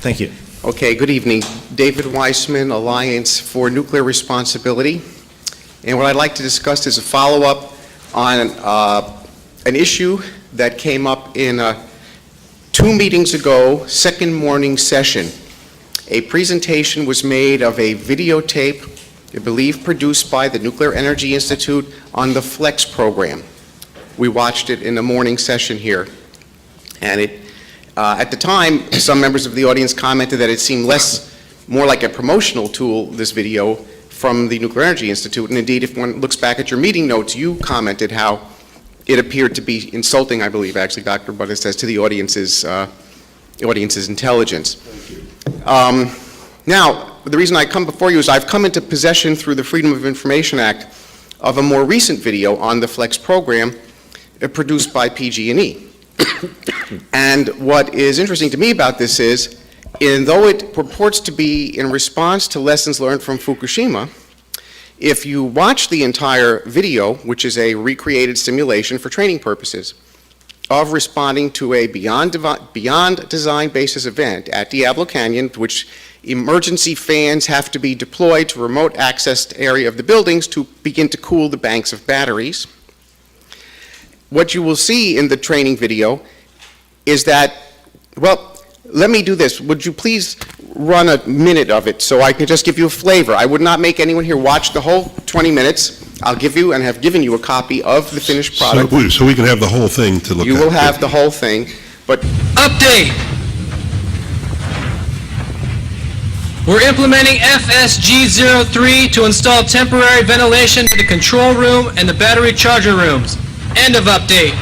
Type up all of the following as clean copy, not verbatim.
Thank you. Okay, good evening. David Weisman, Alliance for Nuclear Responsibility. And what I'd like to discuss is a follow-up on an issue that came up in 2 meetings ago, second morning session. A presentation was made of a videotape, I believe produced by the Nuclear Energy Institute on the FLEX program. We watched it in the morning session here. And at the time, some members of the audience commented that it seemed more like a promotional tool, this video, from the Nuclear Energy Institute. And indeed, if one looks back at your meeting notes, you commented how it appeared to be insulting, I believe, actually, Dr. Buttis says, to the audience's intelligence. Now, the reason I come before you is I've come into possession through the Freedom of Information Act of a more recent video on the FLEX program produced by PG&E. And what is interesting to me about this is, though it purports to be in response to lessons learned from Fukushima, if you watch the entire video, which is a recreated simulation for training purposes, of responding to a beyond design basis event at Diablo Canyon, which emergency fans have to be deployed to remote accessed area of the buildings to begin to cool the banks of batteries. What you will see in the training video is that, well, let me do this. Would you please run a minute of it so I can just give you a flavor? I would not make anyone here watch the whole 20 minutes. I'll give you and have given you a copy of the finished product. So we can have the whole thing to look at. You will have the whole thing, but... Update! We're implementing FSG-03 to install temporary ventilation to the control room and the battery charger rooms. End of update.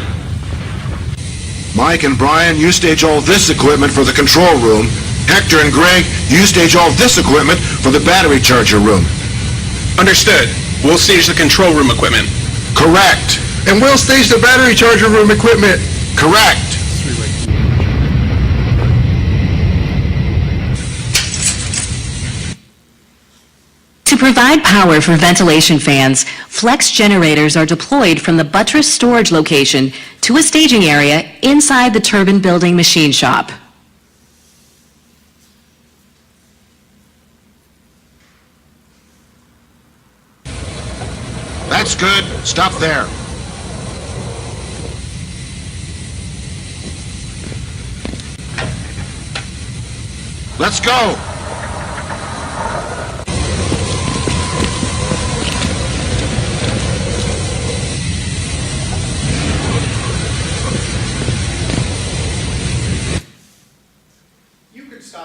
Mike and Brian, you stage all this equipment for the control room. Hector and Greg, you stage all this equipment for the battery charger room. Understood. We'll stage the control room equipment. Correct. And we'll stage the battery charger room equipment. Correct. To provide power for ventilation fans, flex generators are deployed from the buttress storage location to a staging area inside the turbine building machine shop. That's good. Stop there. Let's go.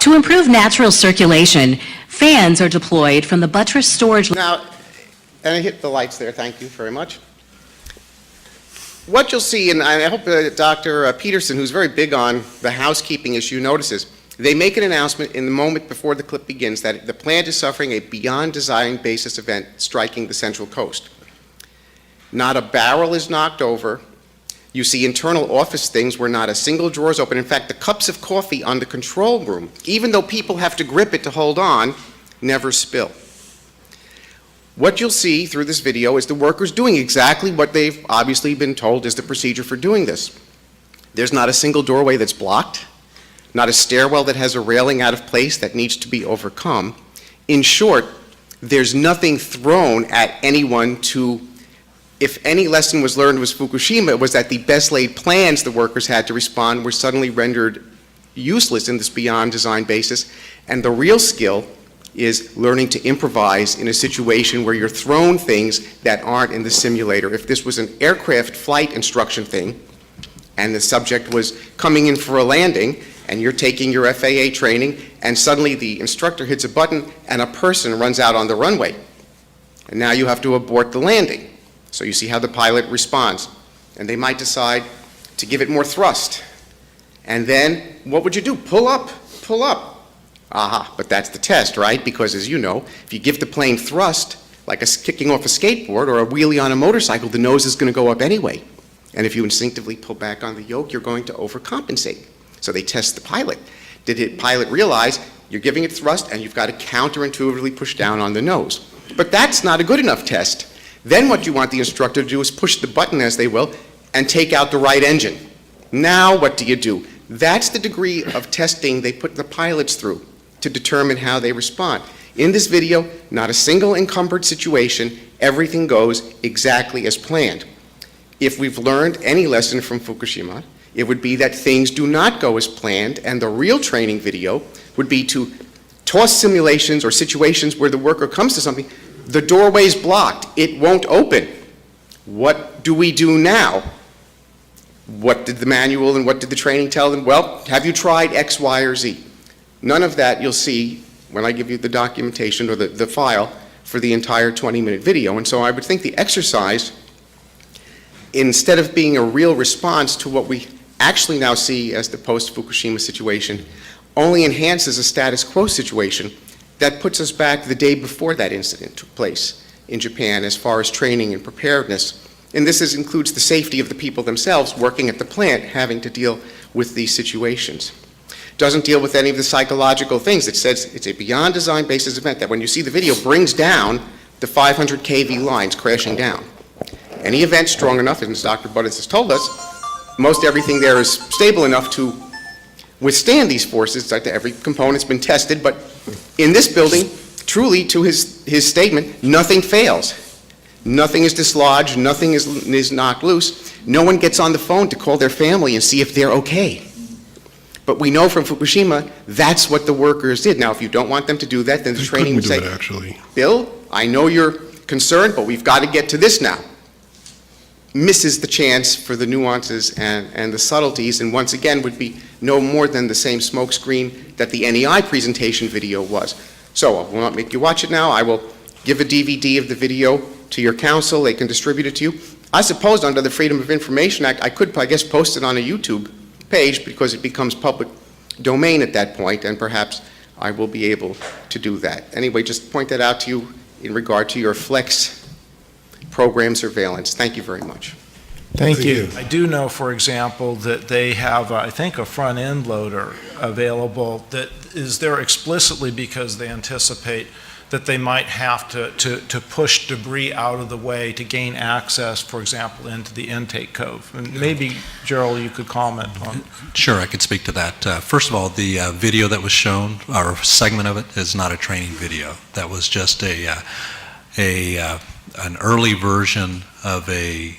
To improve natural circulation, fans are deployed from the buttress storage. Now, and I hit the lights there, thank you very much. What you'll see, and I hope Dr. Peterson, who's very big on the housekeeping issue, notices, they make an announcement in the moment before the clip begins that the plant is suffering a beyond design basis event striking the Central Coast. Not a barrel is knocked over. You see internal office things where not a single drawer is open. In fact, the cups of coffee on the control room, even though people have to grip it to hold on, never spill. What you'll see through this video is the workers doing exactly what they've obviously been told is the procedure for doing this. There's not a single doorway that's blocked, not a stairwell that has a railing out of place that needs to be overcome. In short, there's nothing thrown at anyone to... If any lesson was learned was Fukushima, it was that the best laid plans the workers had to respond were suddenly rendered useless in this beyond design basis. And the real skill is learning to improvise in a situation where you're thrown things that aren't in the simulator. If this was an aircraft flight instruction thing, and the subject was coming in for a landing, and you're taking your FAA training, and suddenly the instructor hits a button and a person runs out on the runway. And now you have to abort the landing. So you see how the pilot responds. And they might decide to give it more thrust. And then, what would you do? Pull up, pull up. Aha, but that's the test, right? Because as you know, if you give the plane thrust, like kicking off a skateboard or a wheelie on a motorcycle, the nose is going to go up anyway. And if you instinctively pull back on the yoke, you're going to overcompensate. So they test the pilot. Did the pilot realize you're giving it thrust and you've got to counterintuitively push down on the nose? But that's not a good enough test. Then what you want the instructor to do is push the button, as they will, and take out the right engine. Now what do? That's the degree of testing they put the pilots through to determine how they respond. In this video, not a single encumbered situation, everything goes exactly as planned. If we've learned any lesson from Fukushima, it would be that things do not go as planned, and the real training video would be to toss simulations or situations where the worker comes to something, the doorway's blocked, it won't open. What do we do now? What did the manual and what did the training tell them? Well, have you tried X, Y, or Z? None of that you'll see when I give you the documentation or the file for the entire 20-minute video. And so I would think the exercise, instead of being a real response to what we actually now see as the post-Fukushima situation, only enhances a status quo situation that puts us back the day before that incident took place in Japan as far as training and preparedness. And this includes the safety of the people themselves working at the plant having to deal with these situations. Doesn't deal with any of the psychological things. It says it's a beyond design basis event that when you see the video brings down the 500 kV lines crashing down. Any event strong enough, and as Dr. Buddis has told us, most everything there is stable enough to withstand these forces. Every component's been tested, but in this building, truly to his statement, nothing fails. Nothing is dislodged, nothing is knocked loose. No one gets on the phone to call their family and see if they're okay. But we know from Fukushima, that's what the workers did. Now, if you don't want them to do that, then the training would say, Bill, I know you're concerned, but we've got to get to this now. Misses the chance for the nuances and the subtleties, and once again would be no more than the same smokescreen that the NEI presentation video was. So I will not make you watch it now. I will give a DVD of the video to your council. They can distribute it to you. I suppose under the Freedom of Information Act, I could, I guess, post it on a YouTube page because it becomes public domain at that point, and perhaps I will be able to do that. Anyway, just point that out to you in regard to your Flex program surveillance. Thank you very much. Thank you. I do know, for example, that they have, I think, a front-end loader available that is there explicitly because they anticipate that they might have to push debris out of the way to gain access, for example, into the intake cove. And maybe, Gerald, you could comment on. Sure, I could speak to that. First of all, the video that was shown, or segment of it, is not a training video. That was just an early version of a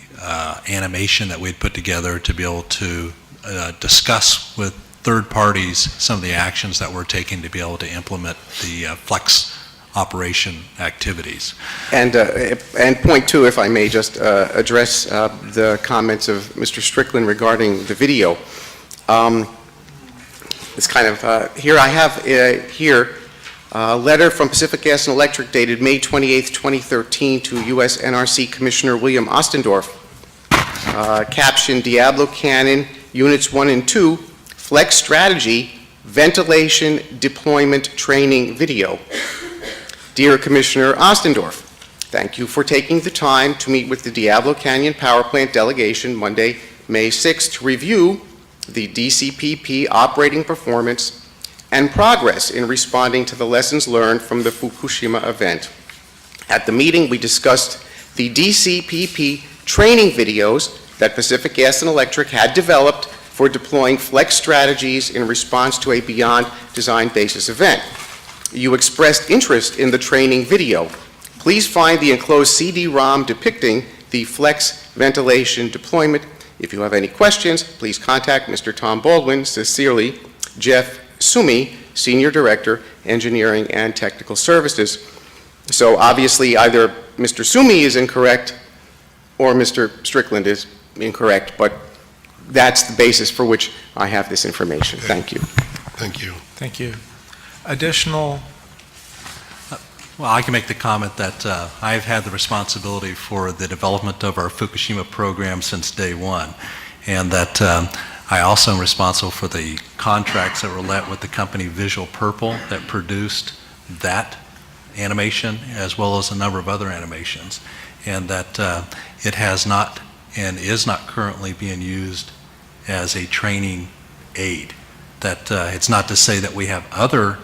animation that we'd put together to be able to discuss with third parties some of the actions that we're taking to be able to implement the Flex operation activities. And point two, if I may just address the comments of Mr. Strickland regarding the video. It's kind of, here I have a letter from Pacific Gas and Electric dated May 28, 2013 to U.S. NRC Commissioner William Ostendorf, captioned Diablo Canyon Units 1 and 2, Flex Strategy, Ventilation Deployment Training Video. Dear Commissioner Ostendorf, thank you for taking the time to meet with the Diablo Canyon Power Plant delegation Monday, May 6, to review the DCPP operating performance and progress in responding to the lessons learned from the Fukushima event. At the meeting, we discussed the DCPP training videos that Pacific Gas and Electric had developed for deploying Flex strategies in response to a beyond design basis event. You expressed interest in the training video. Please find the enclosed CD-ROM depicting the Flex ventilation deployment. If you have any questions, please contact Mr. Tom Baldwin. Sincerely, Jeff Sumi, Senior Director, Engineering and Technical Services. So obviously either Mr. Sumi is incorrect or Mr. Strickland is incorrect, but that's the basis for which I have this information. Thank you. Thank you. Thank you. Additional? Well, I can make the comment that I've had the responsibility for the development of our Fukushima program since day one, and that I also am responsible for the contracts that were let with the company Visual Purple that produced that animation as well as a number of other animations, and that it has not and is not currently being used as a training aid. That it's not to say that we have other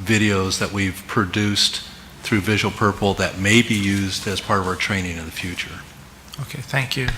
videos that we've produced through Visual Purple that may be used as part of our training in the future. Okay, thank you.